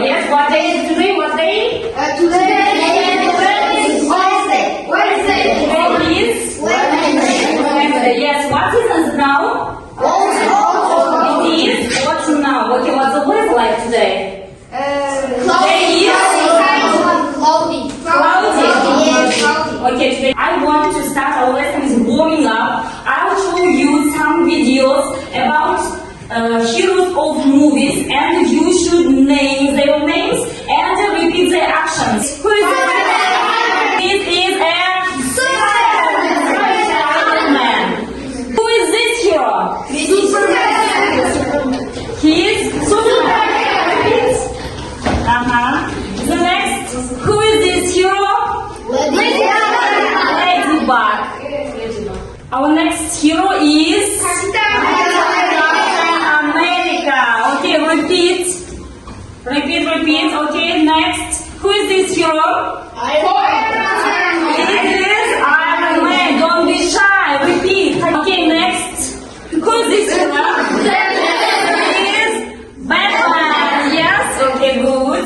Yes. What day is today? What day? Today is Wednesday. Today is Wednesday. Yes. What is now? It is autumn now. Okay. What's the weather like today? Cloudy. Okay, today I want to start our lesson with warming up. I'll show you some videos about heroes of movies, and you should name their names and repeat their actions. Who is this? Is a Superman. Who is this hero? He is Superman. The next, who is this hero? Ladybug. Our next hero is America. Okay, repeat. Okay, next, who is this hero? It is Iron Man. Don't be shy. Repeat. Okay, next, who is this hero? It is Batman. Yes. Okay, good.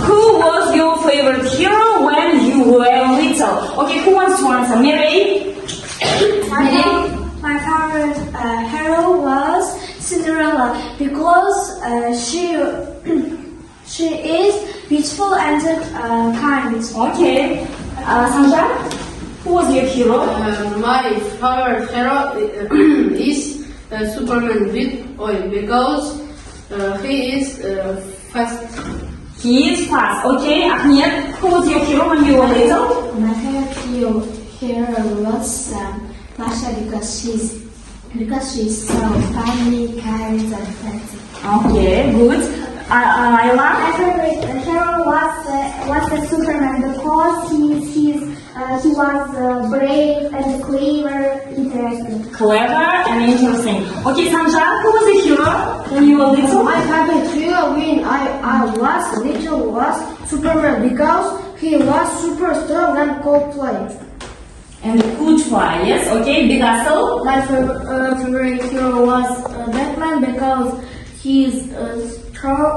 Who was your favorite hero when you were little? Okay, who wants to answer? Mary? My favorite hero was Cinderella because she is beautiful and kind. Okay. Sandra? Who was your hero? My favorite hero is Superman because he is fast. He is fast. Okay. Ahmed, who was your hero when you were little? My favorite hero was Masha because she's so funny, kind, and friendly. Okay, good. Ayla? My favorite hero was the Superman because he was brave and clever, interesting. Clever and interesting. Okay, Sandra, who was the hero when you were little? My favorite hero when I was little was Superman because he was super strong and could play. And good try, yes. Okay, Bigasel? My favorite hero was Batman because he is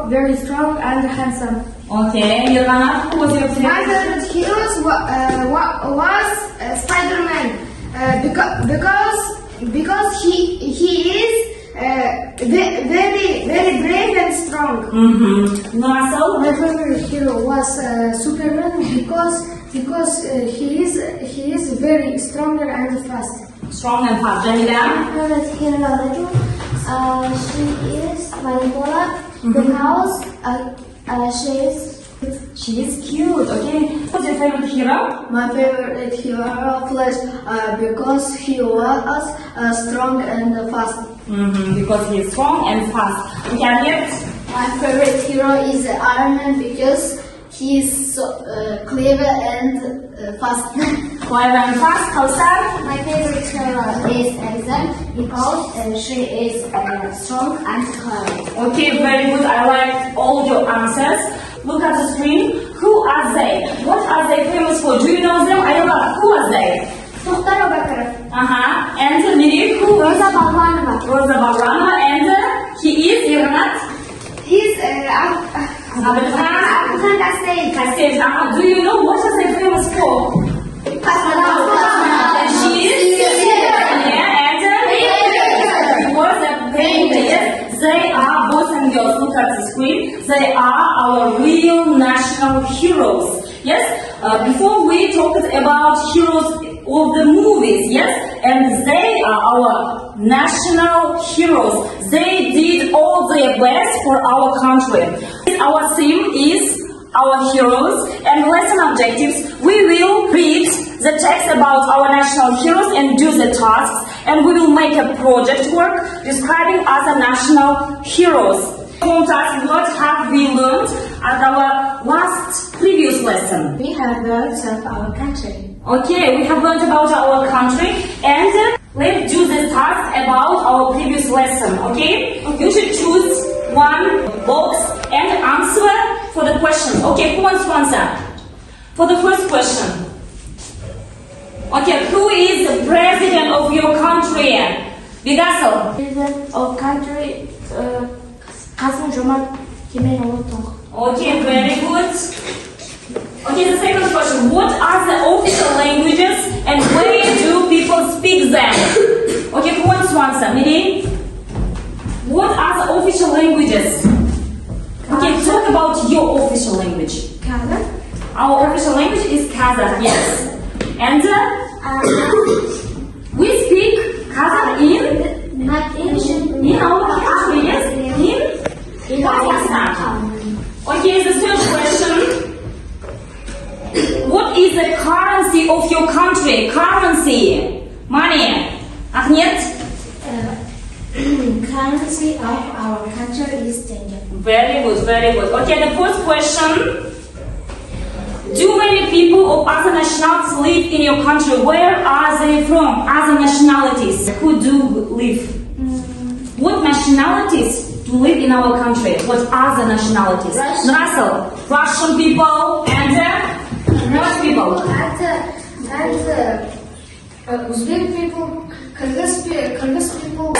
very strong and handsome. Okay, Yolanda, who was your My favorite? favorite hero was Spider-Man because he is very brave and strong. Marcel? My favorite hero was Superman because he is very strong and fast. Strong and fast. Jamila? My favorite hero she is Manipula because She is cute. Okay, what's your favorite hero? My favorite hero Flash because he was strong and fast. Because he is strong and fast. Okay, Harriet? My favorite hero is Iron Man because he is so clever and fast. Clever and fast. Kausar? my favorite hero is Elsa because she is strong and clever. Okay, very good. I like all your answers. Look at the screen. Who are they? What are they famous for? Do you know them? Ayla, who are they? Muhtar Abakar. And Miri, who? Rosa Baglanova. Rosa Baglanova. And he is Irnat? He's Abdulhan Kasej. Do you know what are they famous for? And she is? Yeah, and he was a painter. Yes, they are boys and girls. Look at the screen. They are our real national heroes. Yes, before we talked about heroes of the movies. Yes, and they are our national heroes. They did all their best for our country. Our theme is our heroes, and lesson objectives. We will read the text about our national heroes and do the tasks, and we will make a project work describing other national heroes. What have we learned at our previous lesson? We have learned about our country. Okay, we have learned about our country, and let's do the task about our previous lesson. Okay? You should choose one box and answer for the question. Okay, who wants to answer? For the first question. Okay, who is the president of your country? Bigasel. President of country Kasım Jomart Kemaloğlu. Okay, very good. Okay, the second question. What are the official languages and where do people speak them? Okay, who wants to answer? Miri? What are the official languages? Okay, talk about your official language. Kazakh. Our official language is Kazakh, yes. And we speak Kazakh in our country, yes? In Pakistan. Okay, the third question. What is the currency of your country? Currency. Money. Ahmet? Currency of our country is tenge. Very good, very good. Okay, the fourth question. Do many people of other nationalities live in your country? Where are they from? Other nationalities. Who do live? What nationalities do live in our country? What other nationalities? Russian people and what people? Uzbek people, Kyrgyz people,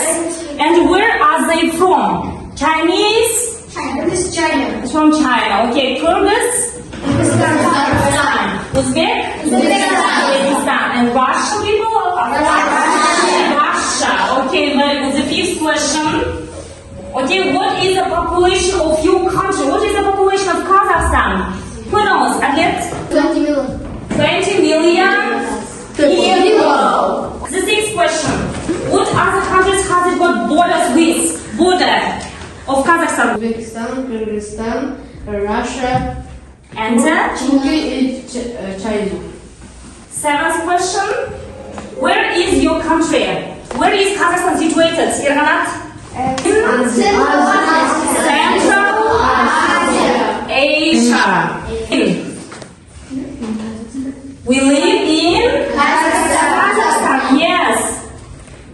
And where are they from? Chinese? China. It's from China. Okay, Kyrgyz? Uzbek? Uzbekistan. And Russian people? Russia. Okay, very good. The fifth question. Okay, what is the population of your country? What is the population of Kazakhstan? Who knows? Ahmet? 20 million. 20 million people. The sixth question. What other countries has it got borders with? Border of Kazakhstan. Uzbekistan, Kyrgyzstan, Russia, And Turkey, China. seventh question. Where is your country? Where is Kazakhstan situated? Irganat? Central Asia. We live in Kazakhstan. Yes.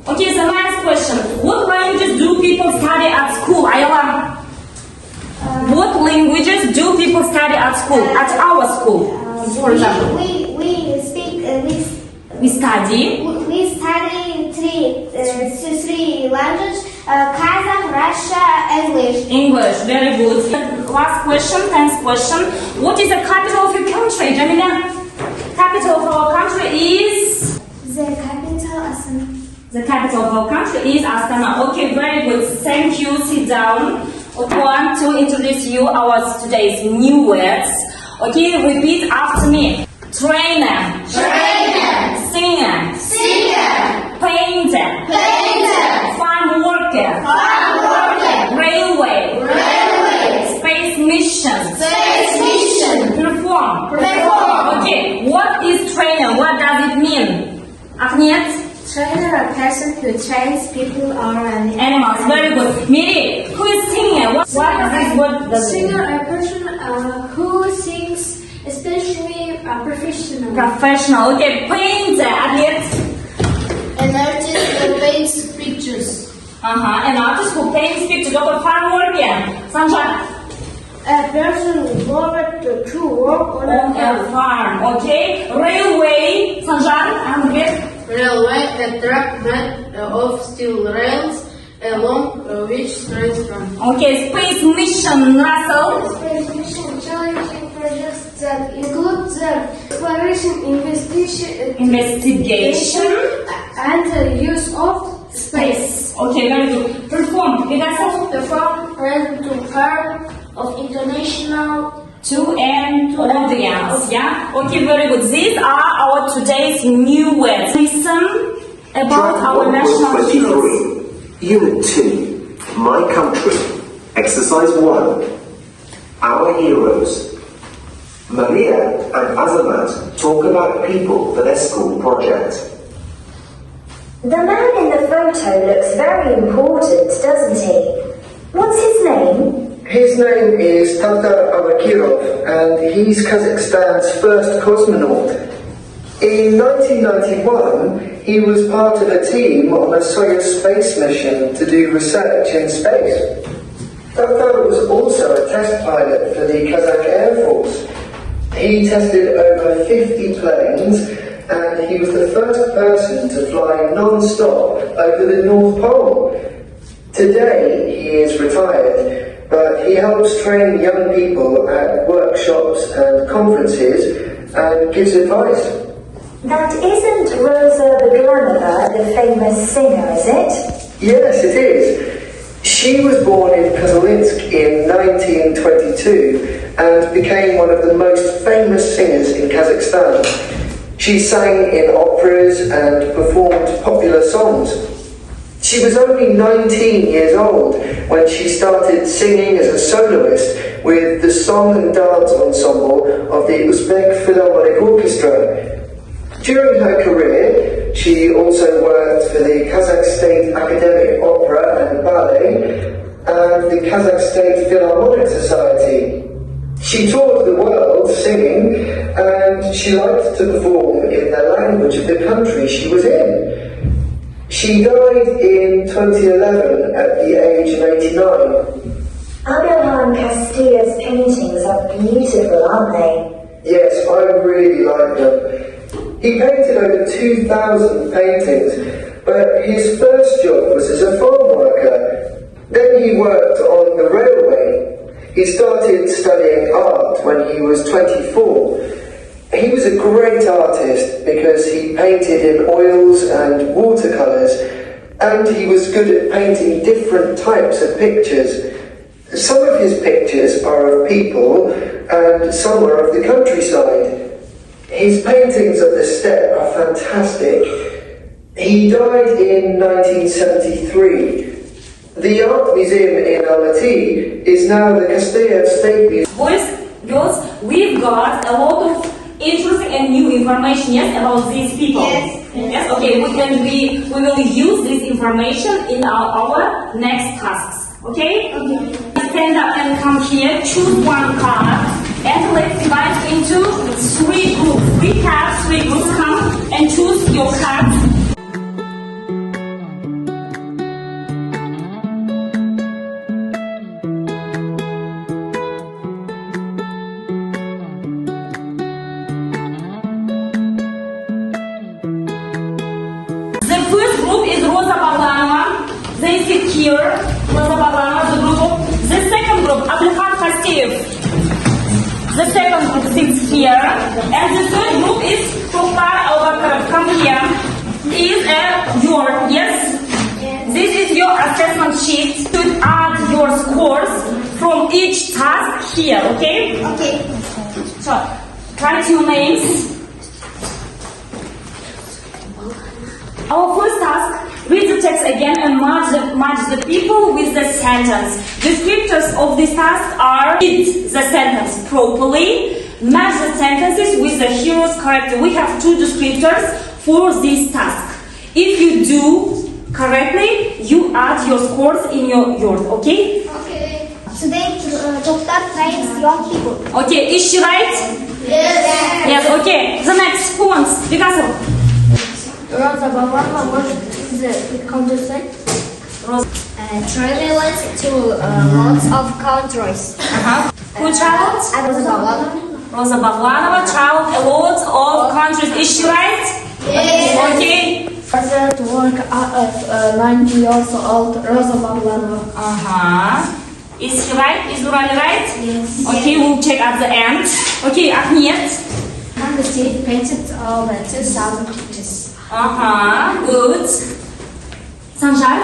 Okay, the next question. What languages do people study at school? Ayala. What languages do people study at school? At our school, for example. We speak We study. we study three languages: Kazakh, Russia, English. English, very good. Last question, 10th question. What is the capital of your country, Jamila? Capital of our country is? The capital Astana. The capital of our country is Astana. Okay, very good. Thank you. Sit down. I want to introduce you our today's new words. Okay, repeat after me. Trainer. Singer. Painter. Farm worker. Railway. Space mission. Perform. Okay, what is trainer? What does it mean? Ahmet? Trainer, a person who trains people or Animals. Very good. Miri, who is singer? What is this word? Singer, a person who sings, especially a professional. Professional. Okay, painter. Ahmet? An artist who paints pictures. An artist who paints pictures. Okay, farm worker. Sanjay? A person involved to work on On a farm. Okay. Railway. Sanjay? Ahmet? Railway, a track made of steel rails along which trains run. Okay, space mission. Russell? Space mission challenging projects that include the exploration, Investigation. and the use of Space. Okay, very good. Perform. Russell? perform and to part of international To an audience, yeah? Okay, very good. These are our today's new words. Listen about our national heroes. 23, Unit 2, My Country, Exercise 1, Our Heroes. Maria and Azamat talk about people for their school project. The man in the photo looks very important, doesn't he? What's his name? His name is Tatar Avakirov, and he's Kazakhstan's first cosmonaut. In 1991, he was part of a team on a Soyuz space mission to do research in space. Tatar was also a test pilot for the Kazakh Air Force. He tested over 50 planes, and he was the first person to fly non-stop over the North Pole. Today, he is retired, but he helps train young people at workshops and conferences and gives advice. That isn't Rosa Bogdanova, the famous singer, is it? Yes, it is. She was born in Kozelynsk in 1922 and became one of the most famous singers in Kazakhstan. She sang in operas and performed popular songs. She was only 19 years old when she started singing as a soloist with the song and dance ensemble of the Uzbek Philharmonic Orchestra. During her career, she also worked for the Kazakh State Academic Opera and Ballet and the Kazakh State Philharmonic Society. She toured the world singing, and she liked to perform in the language of the country she was in. She died in 2011 at the age of 89. Abraham Castilla's paintings are beautiful, aren't they? Yes, I really like them. He painted over 2,000 paintings, but his first job was as a farm worker. Then he worked on the railway. He started studying art when he was 24. He was a great artist because he painted in oils and watercolours, and he was good at painting different types of pictures. Some of his pictures are of people and some are of the countryside. His paintings of the steppe are fantastic. He died in 1973. The art museum in Almaty is now the Castilla State Museum. Boys, girls, we've got a lot of interesting and new information, yes, about these people. Yes. Yes. Okay. We will use this information in our next tasks. Okay. Okay. Stand up and come here. Choose one card and let's divide into 3 groups. We have 3 groups. Come and choose your card. The first group is Rosa Baglanova. They sit here. Rosa Baglanova, the group. The second group, Abdulkhan Khasteyev. The second group sits here. And the third group is Tokhtar Albakarov. Come here. Is your, yes? This is your assessment sheet. To add your scores from each task here, okay? Okay. So, write your names. Our first task, read the text again and match the people with the sentence. Descriptors of this task are read the sentence properly, match the sentences with the hero's character. We have 2 descriptors for this task. If you do correctly, you add your scores in yours, okay? Okay. Today, Tokhtar trains young people. Okay, is she right? Yes. Yes, okay. The next, who wants? Picasso. Rosa Baglanova worked in the countryside. Travels to lots of countries. Who traveled? Rosa Baglanova. Rosa Baglanova traveled a lot of countries. Is she right? Yes. Okay. Started to work at 90 years old. Rosa Baglanova. Is he right? Is Nurali right? Yes. Okay, we'll check at the end. Okay, Ahmet. He painted over 2,000 pictures. Good. Sanjar.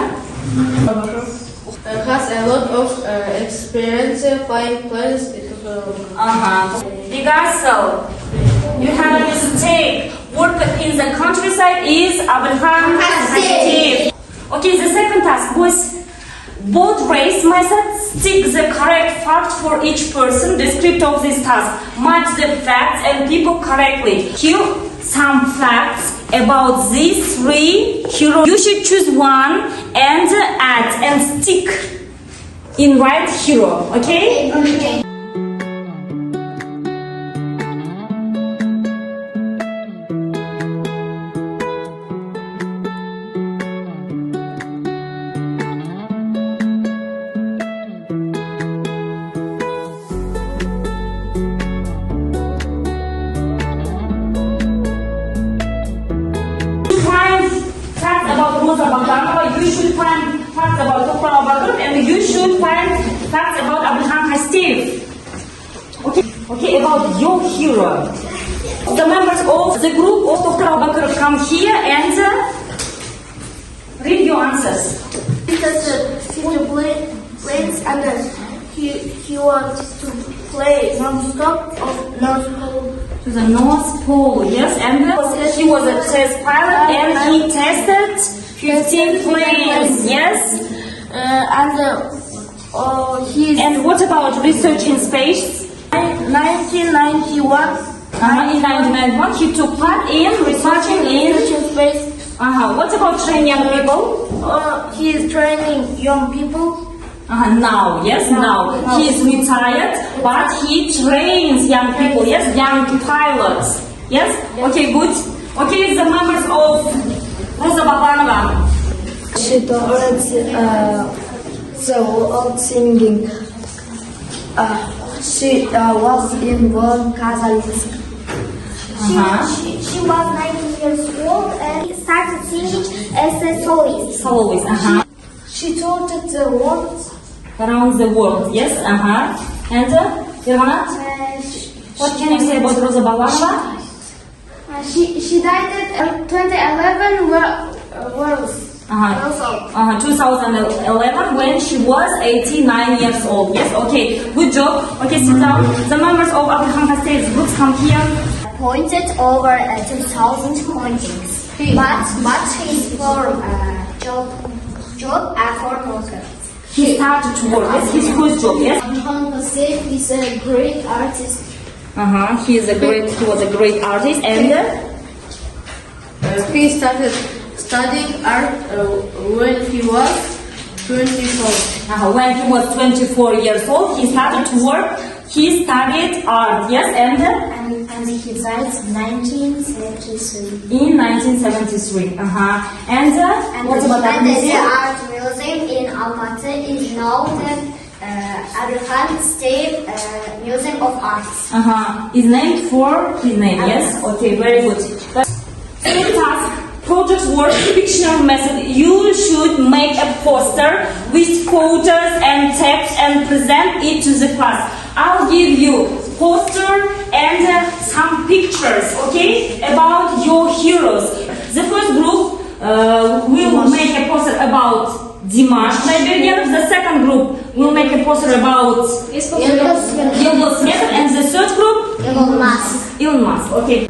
Has a lot of experience playing plays. Picasso. You have a mistake. Work in the countryside is Abraham Khasteyev. Okay, the second task was both race methods. Stick the correct fact for each person. Descriptor of this task. Match the facts and people correctly. Here some facts about these 3 heroes. You should choose one and add and stick in right hero. Okay? Okay. Rosa Baglanova, you should find facts about Tokhtar Albakarov and you should find facts about Okay, about your hero. The members of the group of Dr. Abakar come here and read your answers. Because he plays and he wants to play non-stop of North Pole. To the North Pole, yes, and he was a test pilot and he tested 15 planes, yes. And what about research in space? 1991. In 1991, he took part in researching in space. What about training young people? He is training young people. Now, yes, now. He is retired, but he trains young people, yes, young pilots. Yes? Okay, good. Okay, the members of Rosa Babanova. She taught the world singing. She was in World Kazakh. She was 19 years old and started singing as a soloist. Soloist, She taught the world around the world, yes, And, Irvana, what can you say about Rosa Babanova? She died at 2011 was 2011 when she was 89 years old. Yes, okay, good job. Okay, sit down. The members of Abraham State's groups come here. Pointed over 2,000 pointings, but he's for job at Formative. He started to work. Yes, his first job. Yes. Abraham is a great artist. He was a great artist, and he started studying art when he was 24. When he was 24 years old, he started to work. He studied art. Yes, and he died in 1973. In 1973. And what about that museum? The art museum in Almaty is now the Ағылшын State Museum of Arts. Is named for his name. Yes. Okay. Very good. Task. Project work, fictional method. You should make a poster with photos and text and present it to the class. I'll give you poster and some pictures, okay, about your heroes. The first group will make a poster about Dimash Kudaibergenov. The second group will make a poster about Yıldız Smetov, and the third group Elon Musk. Okay.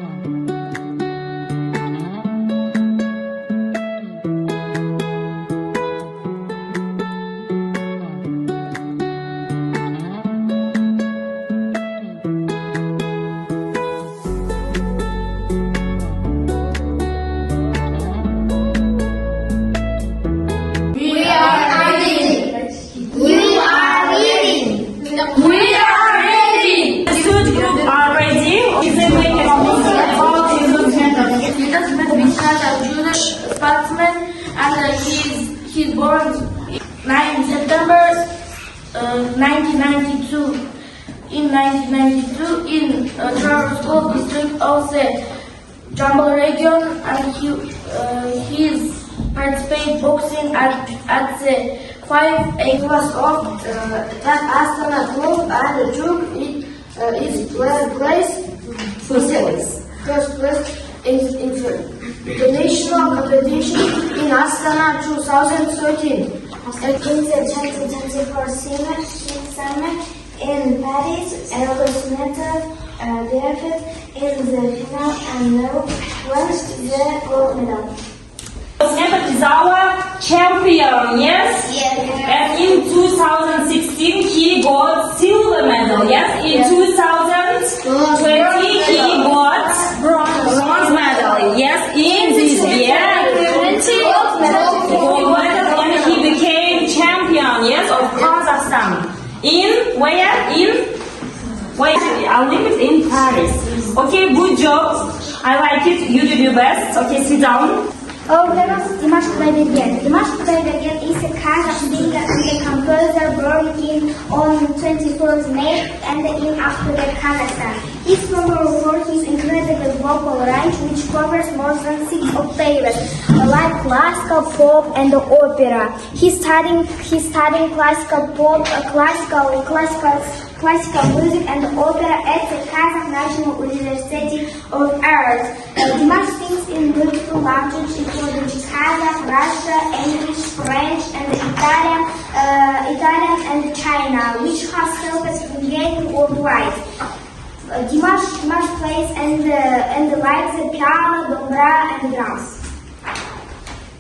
He's born 9 September 1992. In 1992, in Trabzon district of the Jambal region, and he's participated boxing at the 5A class of that Astana club, and the group is first place in international competition in Astana 2013. In the 2024 summer in Paris, Ағылшын defeated in the final and now wins the gold medal. Smetov is our champion, yes? Yes. And in 2016 he got silver medal, yes? In 2020 he got bronze medal, yes? In this year, gold medal, and he became champion, yes, of Kazakhstan. In where? Olympics in Paris. Okay, good job. I like it. You did your best. Okay, sit down. Our hero is Dimash Kudaibergenov. Dimash Kudaibergenov is a Kazakh singer and a composer born on 24th May and in Ashgabat, Kazakhstan. He's famous for his incredible vocal range which covers more than 6 octaves, like classical, pop, and opera. He's studying classical pop, classical music and opera at the Kazakh National University of Arts. Dimash sings in multiple languages including Kazakh, Russian, English, French, and Italian and China, which has helped us in getting worldwide. Dimash plays and likes the piano, dombra, and drums.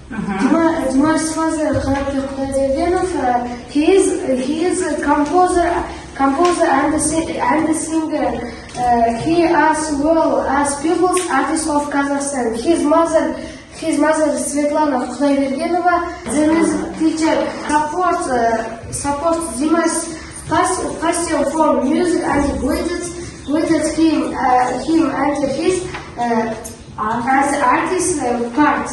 Dimash's father, he is a composer and a singer. He as well as People's Artist of Kazakhstan. His mother Svetlana Khudaybergenova, the music teacher, supports Dimash's passion for music and guided him and his as artist part.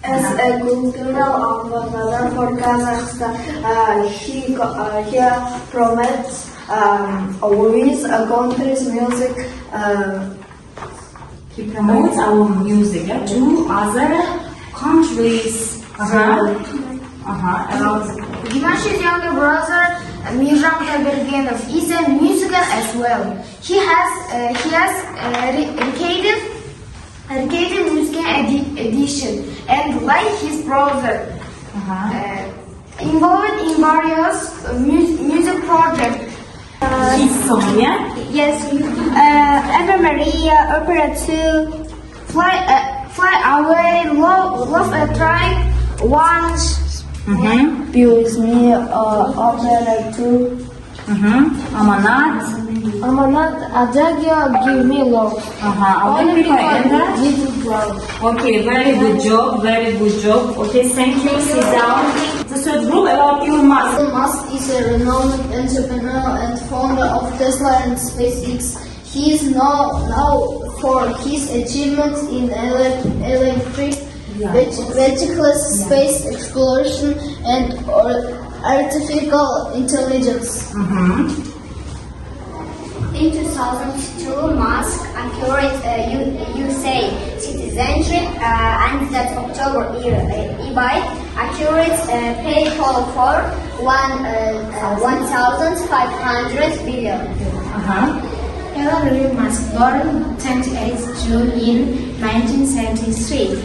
As a cultural ambassador for Kazakhstan, he promotes always a country's music. He promotes our music to other countries. Dimash's younger brother, Mirzam Tabergenov, is a musician as well. He has recorded music edition, and like his brother, involved in various music projects. His song, yeah? Yes, Ave Maria, Opera 2, Fly Away, Love a Tribe, Once, Be With Me, Opera 2, Amanat, Adagio, Give Me Love. Okay, very good job. Okay, thank you. Sit down. The third group about Elon Musk. Elon Musk is a renowned entrepreneur and founder of Tesla and SpaceX. He is known for his achievements in electric vehicles, space exploration, and artificial intelligence. In 2002, Musk acquired USA citizenship, and that October eBay acquired PayPal for $1,500 billion. Elon Musk born 28 June in 1973.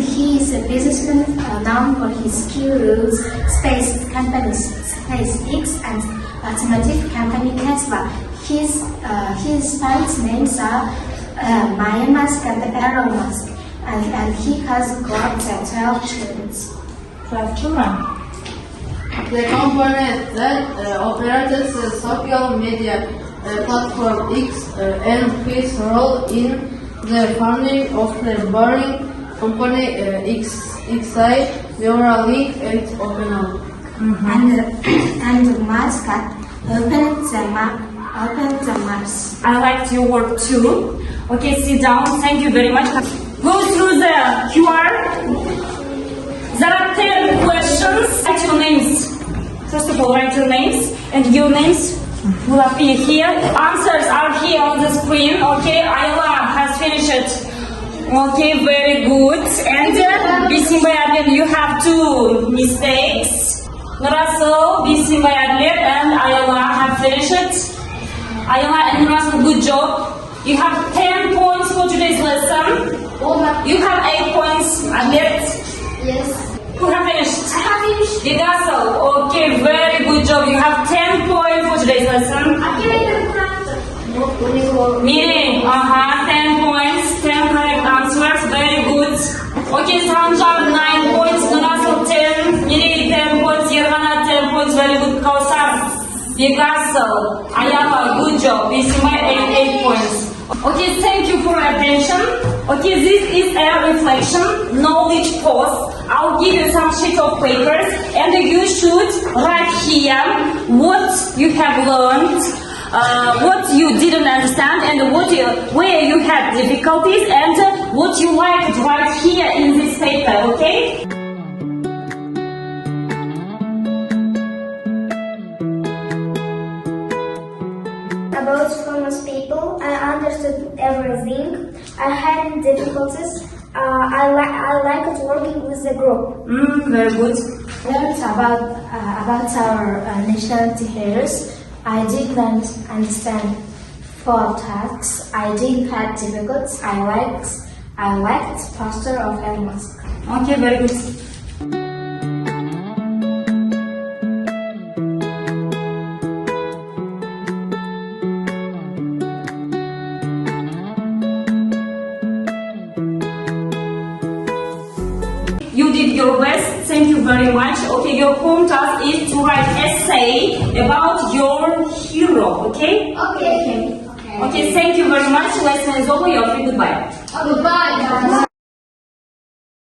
He is a businessman known for his key roles, space companies SpaceX and automotive company Tesla. His parents' names are Maya Musk and Elon Musk, and he has got 12 children. The company that operates the social media platform X and his role in the founding of the burning company XI, Neuralink, and OpenAI. And Musk opened the Mars. I liked your work too. Okay, sit down. Thank you very much. Go through the QR. There are 10 questions. Write your names. First of all, write your names and your names will appear here. Answers are here on the screen. Okay, Ayla has finished it. Okay, very good. And Bisimba Adlet, you have 2 mistakes. Nurasul, Bisimba Adlet, and Ayla have finished it. Ayla and Nurasul, good job. You have 10 points for today's lesson. You have 8 points, Adlet. Yes. Who have finished? I have finished. Digasal, okay, very good job. You have 10 points for today's lesson. Meaning, 10 points, 10 correct answers, very good. Okay, Sanjar, 9 points, Nurasul 10, Miri 10 points, Yergana 10 points, very good. Kausar, Digasal, Ayala, good job. Bisima 8 points. Okay, thank you for your attention. Okay, this is a reflection, knowledge post. I'll give you some sheets of papers and you should write here what you have learned, what you didn't understand, and where you had difficulties, and what you like to write here in this paper, okay? about famous people. I understood everything. I had difficulties. I liked working with the group. Very good. Learned about our nationality heroes. I did not understand for tasks. I did have difficulties. I liked poster of Elon Musk. Okay, very good. You did your best. Thank you very much. Okay, your home task is to write essay about your hero. Okay? Okay. Okay, thank you very much. Lesson is over. You're free. Goodbye. Goodbye.